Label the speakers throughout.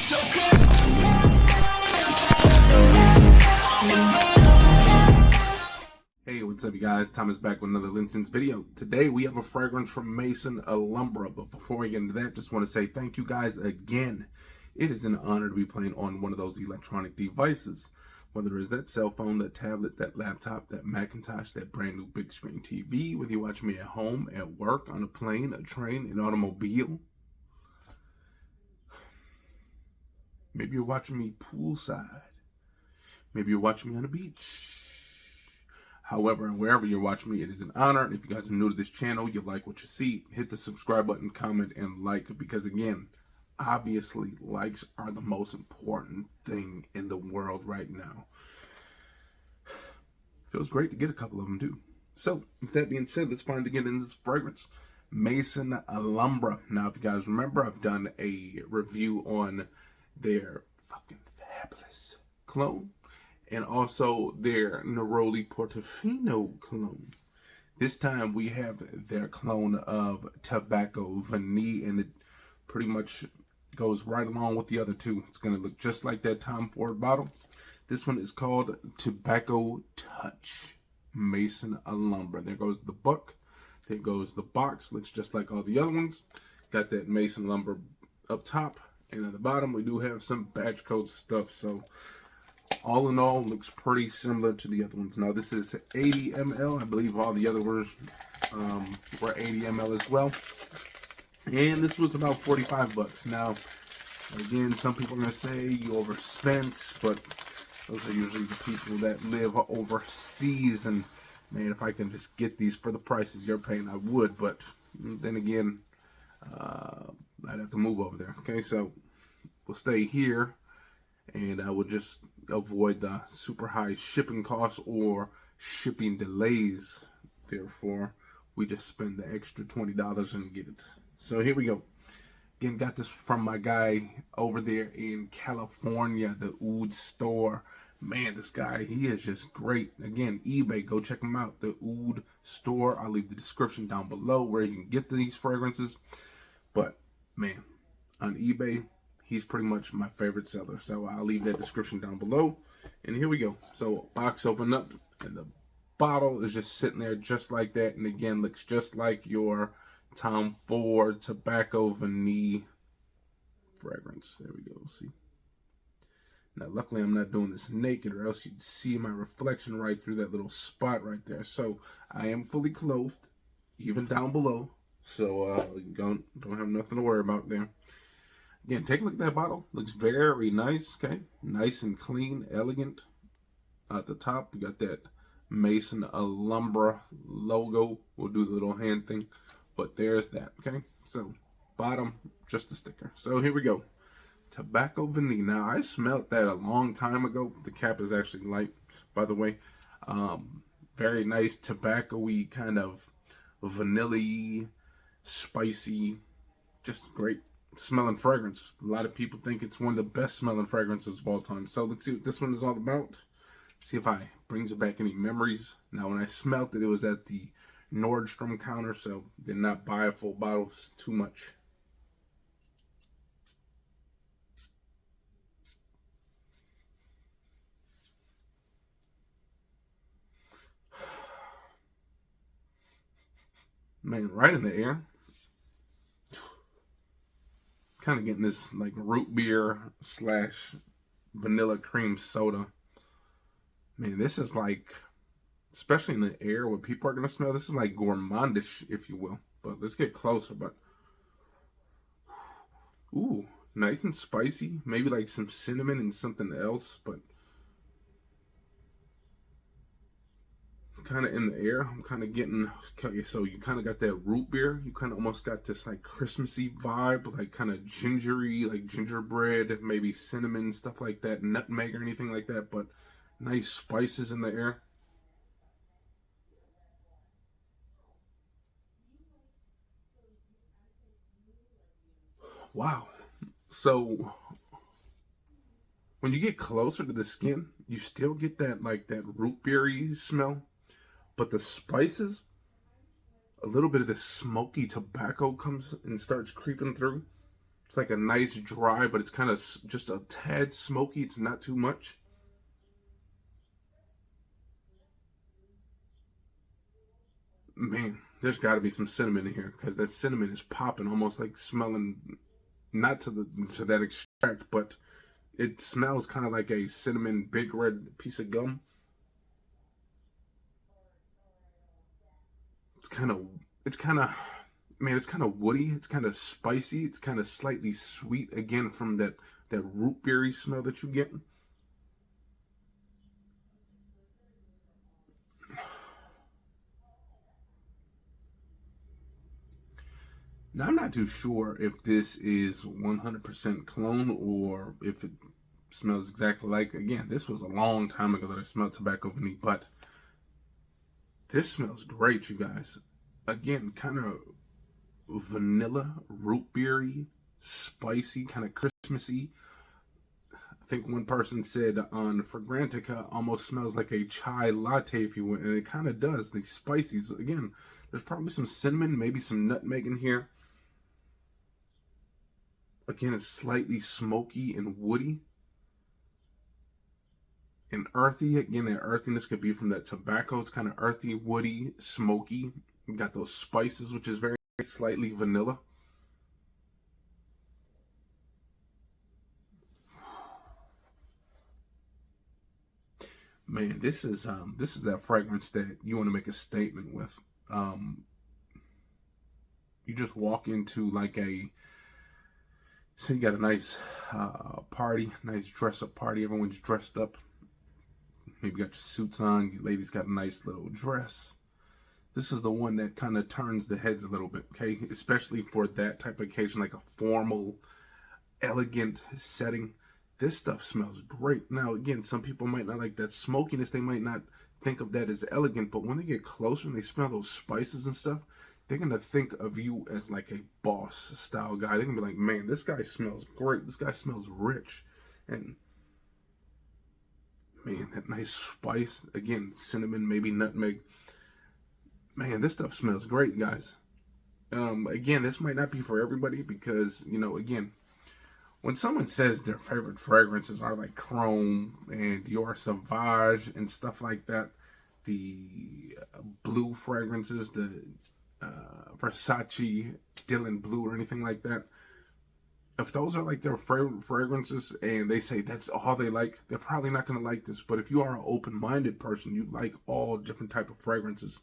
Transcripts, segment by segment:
Speaker 1: Hey, what's up you guys? Thomas back with another LinScents video. Today we have a fragrance from Maison Alhambra, but before we get into that, just want to say thank you guys again. It is an honor to be playing on one of those electronic devices. Whether it's that cell phone, that tablet, that laptop, that Macintosh, that brand new big screen TV, whether you watch me at home, at work, on a plane, a train, an automobile. Maybe you're watching me poolside. Maybe you're watching me on the beach. However, wherever you're watching me, it is an honor. And if you guys are new to this channel, you like what you see, hit the subscribe button, comment, and like. Because again, obviously, likes are the most important thing in the world right now. Feels great to get a couple of them too. So, with that being said, let's finally get into this fragrance. Maison Alhambra. Now, if you guys remember, I've done a review on their fucking fabulous cologne. And also their Neroli Portofino cologne. This time we have their clone of Tobacco Vanille, and it pretty much goes right along with the other two. It's going to look just like that Tom Ford bottle. This one is called Tobacco Touch Maison Alhambra. There goes the book. There goes the box. Looks just like all the other ones. Got that Maison Alhambra up top. And at the bottom we do have some batch code stuff. So all in all, looks pretty similar to the other ones. Now, this is 80 ml. I believe all the other ones were 80 ml as well. And this was about 45 bucks. Now, again, some people are going to say you overspent, but those are usually the people that live overseas. And, man, if I can just get these for the prices you're paying, I would. But then again, I'd have to move over there. Okay, so we'll stay here. And I would just avoid the super high shipping costs or shipping delays. Therefore, we just spend the extra $20 and get it. So here we go. Again, got this from my guy over there in California, the Oud store. Man, this guy, he is just great. Again, eBay, go check him out. The Oud store. I'll leave the description down below where you can get these fragrances. But, man, on eBay, he's pretty much my favorite seller. So I'll leave that description down below. And here we go. So box opened up and the bottle is just sitting there just like that. And again, looks just like your Tom Ford Tobacco Vanille fragrance. There we go. See? Now, luckily I'm not doing this naked or else you'd see my reflection right through that little spot right there. So I am fully clothed, even down below. So don't have nothing to worry about there. Again, take a look at that bottle. Looks very nice, okay? Nice and clean, elegant. At the top, we got that Maison Alhambra logo. We'll do the little hand thing. But there's that, okay? So, bottom, just a sticker. So, here we go. Tobacco Vanille. Now, I smelled that a long time ago. The cap is actually light, by the way. Very nice tobacco-y kind of vanilla-y, spicy. Just great smelling fragrance. A lot of people think it's one of the best smelling fragrances of all time. So let's see what this one is all about. See if I brings back any memories. Now, when I smelled it, it was at the Nordstrom counter, so did not buy a full bottle. It's too much. Man, right in the air. Kind of getting this like root beer / vanilla cream soda. Man, this is like, especially in the air where people are going to smell, this is like gourmandish, if you will. But let's get closer. But, ooh, nice and spicy. Maybe like some cinnamon and something else. But kind of in the air, I'm kind of getting, okay, so you kind of got that root beer. You kind of almost got this like Christmassy vibe, like kind of gingery, like gingerbread, maybe cinnamon, stuff like that, nutmeg or anything like that, but nice spices in the air. Wow. So when you get closer to the skin, you still get that like that root beery smell, but the spices, a little bit of the smoky tobacco comes and starts creeping through. It's like a nice dry, but it's kind of just a tad smoky. It's not too much. Man, there's got to be some cinnamon in here because that cinnamon is popping, almost like smelling, not to that extract, but it smells kind of like a cinnamon big red piece of gum. It's kind of, it's kind of, man, it's kind of woody. It's kind of spicy. It's kind of slightly sweet again from that root berry smell that you get. Now, I'm not too sure if this is 100% cologne or if it smells exactly like. Again, this was a long time ago that I smelled Tobacco Vanille, but this smells great, you guys. Again, kind of vanilla, root beery, spicy, kind of Christmassy. I think one person said on Fragrantica almost smells like a chai latte, if you will, and it kind of does. These spices, again, there's probably some cinnamon, maybe some nutmeg in here. Again, it's slightly smoky and woody and earthy. Again, that earthiness could be from that tobacco. It's kind of earthy, woody, smoky. You got those spices, which is very slightly vanilla. Man, this is that fragrance that you want to make a statement with. You just walk into like so you got a nice party, nice dress up party. Everyone's dressed up. Maybe got your suits on. You ladies got a nice little dress. This is the one that kind of turns the heads a little bit, okay? Especially for that type of occasion, like a formal, elegant setting. This stuff smells great. Now, again, some people might not like that smokiness. They might not think of that as elegant, but when they get closer and they smell those spices and stuff, they're going to think of you as like a boss style guy. They're going to be like, man, this guy smells great. This guy smells rich. And man, that nice spice. Again, cinnamon, maybe nutmeg. Man, this stuff smells great, guys. Again, this might not be for everybody because, again, when someone says their favorite fragrances are like Chrome and Dior Sauvage and stuff like that, the blue fragrances, the Versace Dylan Blue or anything like that, if those are like their favorite fragrances and they say that's all they like, they're probably not going to like this. But if you are an open-minded person, you like all different type of fragrances.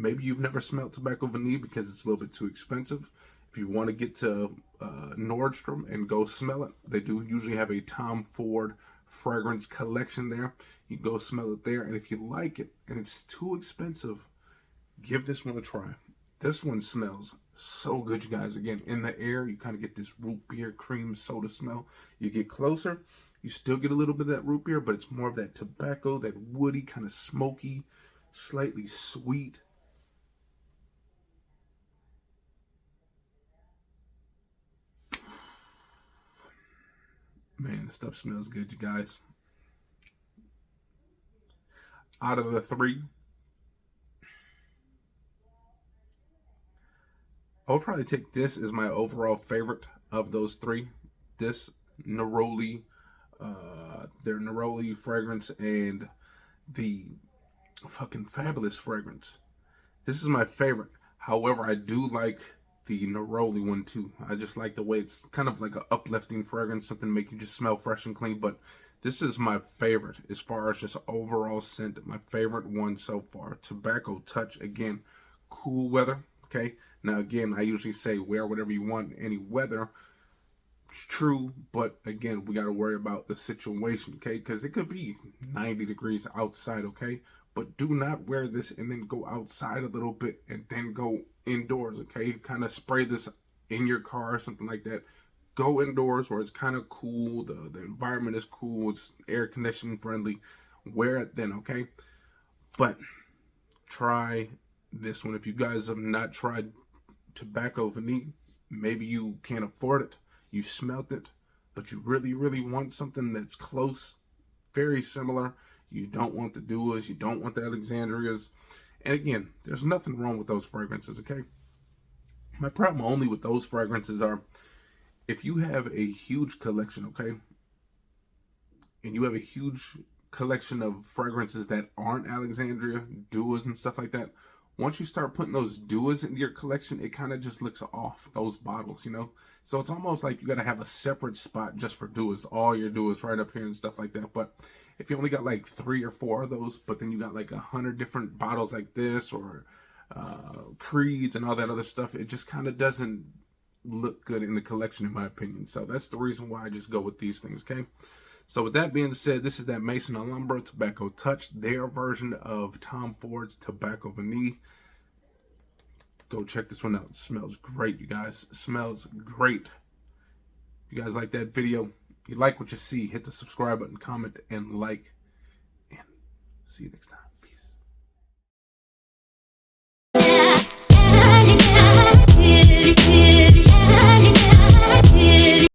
Speaker 1: Maybe you've never smelled Tobacco Vanille because it's a little bit too expensive. If you want to get to Nordstrom and go smell it, they do usually have a Tom Ford fragrance collection there. You go smell it there, and if you like it and it's too expensive, give this one a try. This one smells so good, you guys. Again, in the air, you kind of get this root beer cream soda smell. You get closer, you still get a little bit of that root beer, but it's more of that tobacco, that woody, kind of smoky, slightly sweet. Man, this stuff smells good, you guys. Out of the three, I'll probably take this as my overall favorite of those three. This Neroli, their Neroli fragrance, and the fucking Fabulous fragrance. This is my favorite. However, I do like the Neroli one too. I just like the way it's kind of like an uplifting fragrance, something to make you just smell fresh and clean. But this is my favorite as far as just overall scent. My favorite one so far. Tobacco Touch, again, cool weather. Okay. Now, again, I usually say wear whatever you want, any weather. It's true, but again, we got to worry about the situation, okay? Because it could be 90 degrees outside, okay? But do not wear this and then go outside a little bit and then go indoors, okay? Kind of spray this in your car or something like that. Go indoors where it's kind of cool, the environment is cool, it's air conditioning friendly. Wear it then, okay? But try this one. If you guys have not tried Tobacco Vanille, maybe you can't afford it, you smelt it, but you really, really want something that's close, very similar. You don't want the Duas, you don't want the Alexandrias. And again, there's nothing wrong with those fragrances, okay? My problem only with those fragrances are if you have a huge collection, okay, and you have a huge collection of fragrances that aren't Alexandria, Duas and stuff like that, once you start putting those Duas into your collection, it kind of just looks off, those bottles, you know? So it's almost like you got to have a separate spot just for Duas, all your Duas right up here and stuff like that. But if you only got like 3 or 4 of those, but then you got like 100 different bottles like this, or Creeds and all that other stuff, it just kind of doesn't look good in the collection, in my opinion. So that's the reason why I just go with these things, okay? So with that being said, this is that Maison Alhambra Tobacco Touch, their version of Tom Ford's Tobacco Vanille. Go check this one out. It smells great, you guys. It smells great. If you guys like that video, if you like what you see, hit the subscribe button, comment, and like. And see you next time.